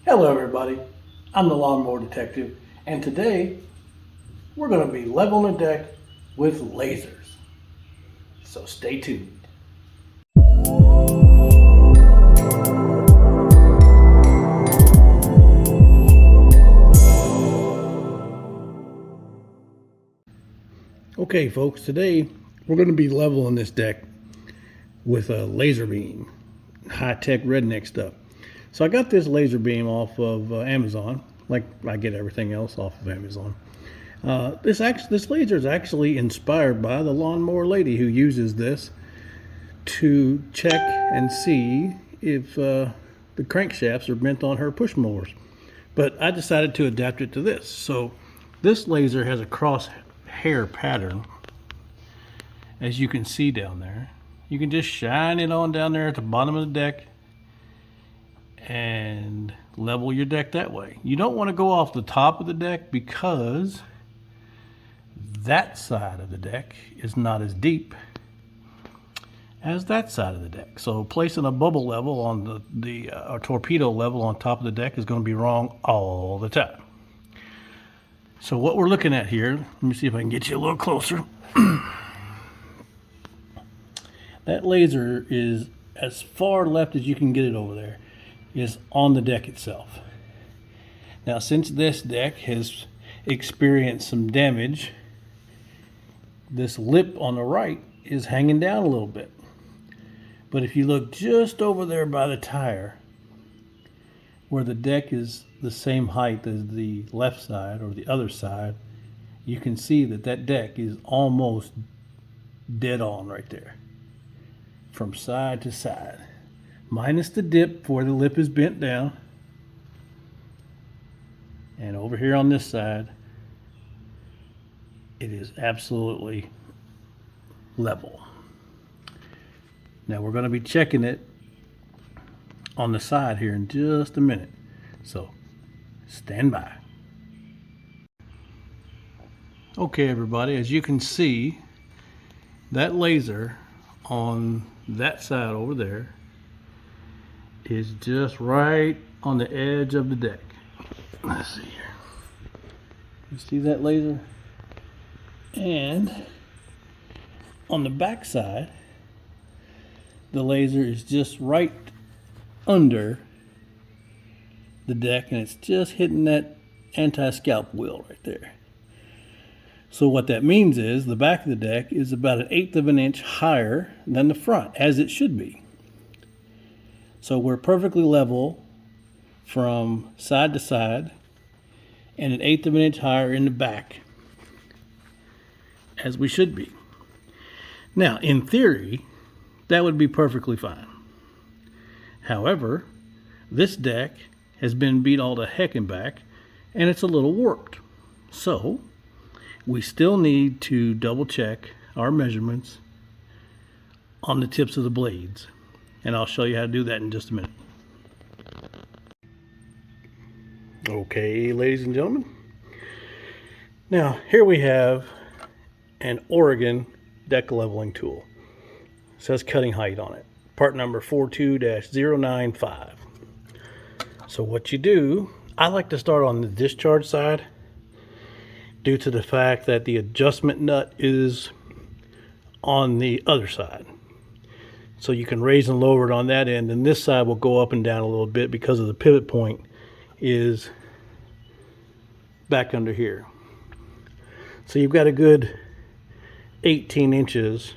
Hello everybody, I'm the Lawnmower Detective, and today we're going to be leveling the deck with lasers. So stay tuned. Okay folks, today we're going to be leveling this deck with a laser beam, high-tech redneck stuff. So I got this laser beam off of Amazon, like I get everything else off of Amazon. This laser is actually inspired by the lawnmower lady who uses this to check and see if the crankshafts are bent on her push mowers. But I decided to adapt it to this. So this laser has a crosshair pattern, as you can see down there. You can just shine it on down there at the bottom of the deck and level your deck that way. You don't want to go off the top of the deck because that side of the deck is not as deep as that side of the deck. So placing a bubble level on the torpedo level on top of the deck is going to be wrong all the time. So what we're looking at here, let me see if I can get you a little closer. That laser is as far left as you can get it over there, is on the deck itself. Now since this deck has experienced some damage, this lip on the right is hanging down a little bit. But if you look just over there by the tire, where the deck is the same height as the left side or the other side, you can see that that deck is almost dead on right there, from side to side, minus the dip where the lip is bent down. And over here on this side, it is absolutely level. Now we're going to be checking it on the side here in just a minute, so stand by. Okay everybody, as you can see, that laser on that side over there is just right on the edge of the deck. Let's see here. You see that laser? And on the back side, the laser is just right under the deck, and it's just hitting that anti-scalp wheel right there. So what that means is the back of the deck is about 1/8 of an inch higher than the front, as it should be. So we're perfectly level from side to side, and 1/8 of an inch higher in the back, as we should be. Now, in theory, that would be perfectly fine. However, this deck has been beat all to heck and back, and it's a little warped. So, we still need to double check our measurements on the tips of the blades. And I'll show you how to do that in just a minute. Okay, ladies and gentlemen. Now, here we have an Oregon deck leveling tool. It says cutting height on it. Part number 42-095. So what you do, I like to start on the discharge side due to the fact that the adjustment nut is on the other side. So you can raise and lower it on that end, and this side will go up and down a little bit because of the pivot point is back under here. So you've got a good 18 inches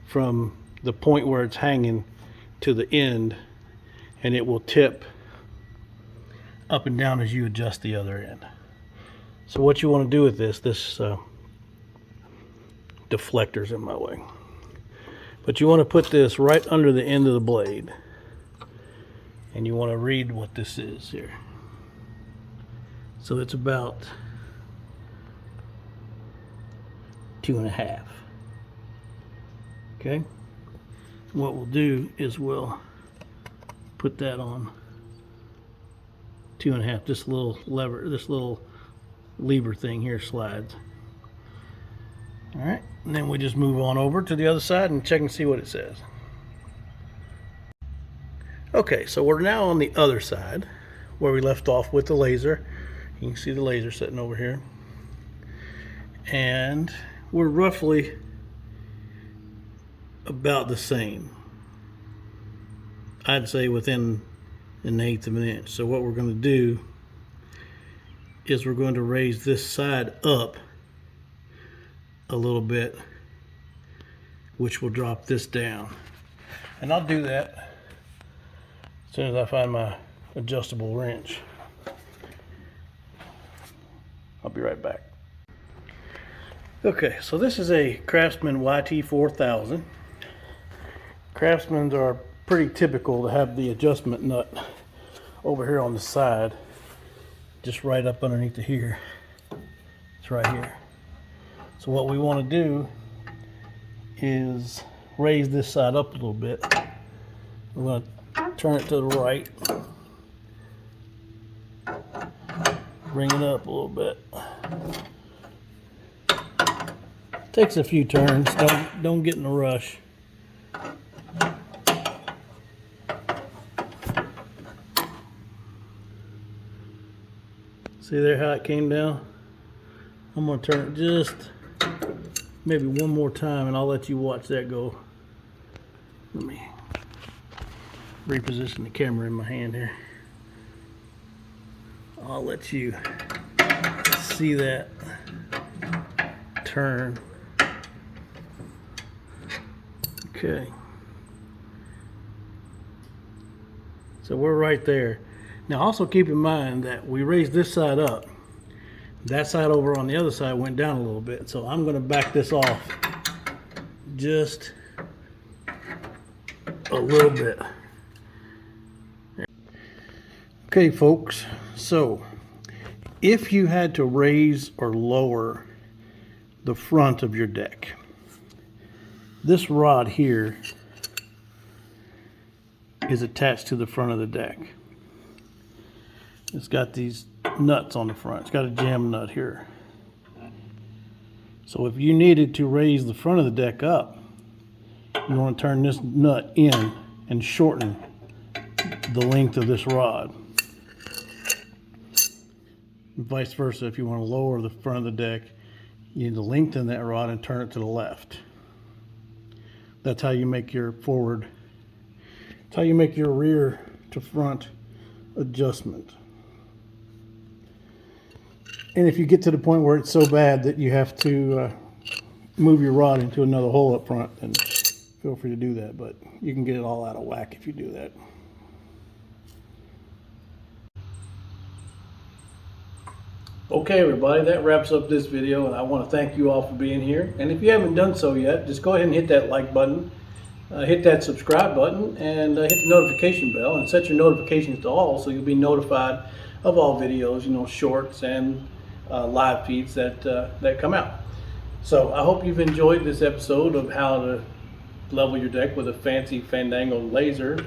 from the point where it's hanging to the end, and it will tip up and down as you adjust the other end. So what you want to do with this deflector's in my way, but you want to put this right under the end of the blade, and you want to read what this is here. So it's about 2.5. Okay, what we'll do is we'll put that on 2.5. This little lever, this little lever thing here slides. All right, and then we just move on over to the other side and check and see what it says. Okay, so we're now on the other side where we left off with the laser. You can see the laser sitting over here. And we're roughly about the same. I'd say within an eighth of an inch. So what we're going to do is we're going to raise this side up a little bit, which will drop this down. And I'll do that as soon as I find my adjustable wrench. I'll be right back. Okay, so this is a Craftsman YT4000. Craftsmans are pretty typical to have the adjustment nut over here on the side, just right up underneath here. It's right here. So what we want to do is raise this side up a little bit. We're going to turn it to the right, bring it up a little bit. Takes a few turns. Don't get in a rush. See there how it came down? I'm going to turn it just maybe one more time and I'll let you watch that go. Let me reposition the camera in my hand here. I'll let you see that turn. Okay. So we're right there. Now also keep in mind that we raised this side up. That side over on the other side went down a little bit. So I'm going to back this off just a little bit. Okay folks, so if you had to raise or lower the front of your deck, this rod here is attached to the front of the deck. It's got these nuts on the front. It's got a jam nut here. So if you needed to raise the front of the deck up, you want to turn this nut in and shorten the length of this rod. And vice versa, if you want to lower the front of the deck, you need to lengthen that rod and turn it to the left. That's how you make your forward, that's how you make your rear to front adjustment. And if you get to the point where it's so bad that you have to move your rod into another hole up front, then feel free to do that, but you can get it all out of whack if you do that. Okay everybody, that wraps up this video, and I want to thank you all for being here. And if you haven't done so yet, just go ahead and hit that like button, hit that subscribe button, and hit the notification bell, and set your notifications to all so you'll be notified of all videos, you know, shorts and live feeds that come out. So I hope you've enjoyed this episode of how to level your deck with a fancy fangled laser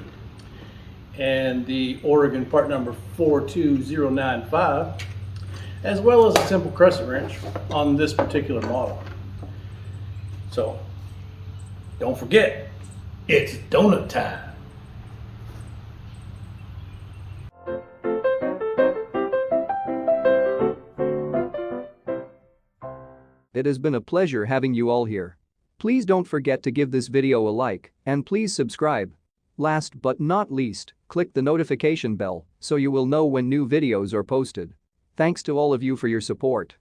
and the Oregon part number 42095. As well as a simple crescent wrench on this particular model. So, don't forget, it's donut time. It has been a pleasure having you all here. Please don't forget to give this video a like, and please subscribe. Last but not least, click the notification bell so you will know when new videos are posted. Thanks to all of you for your support.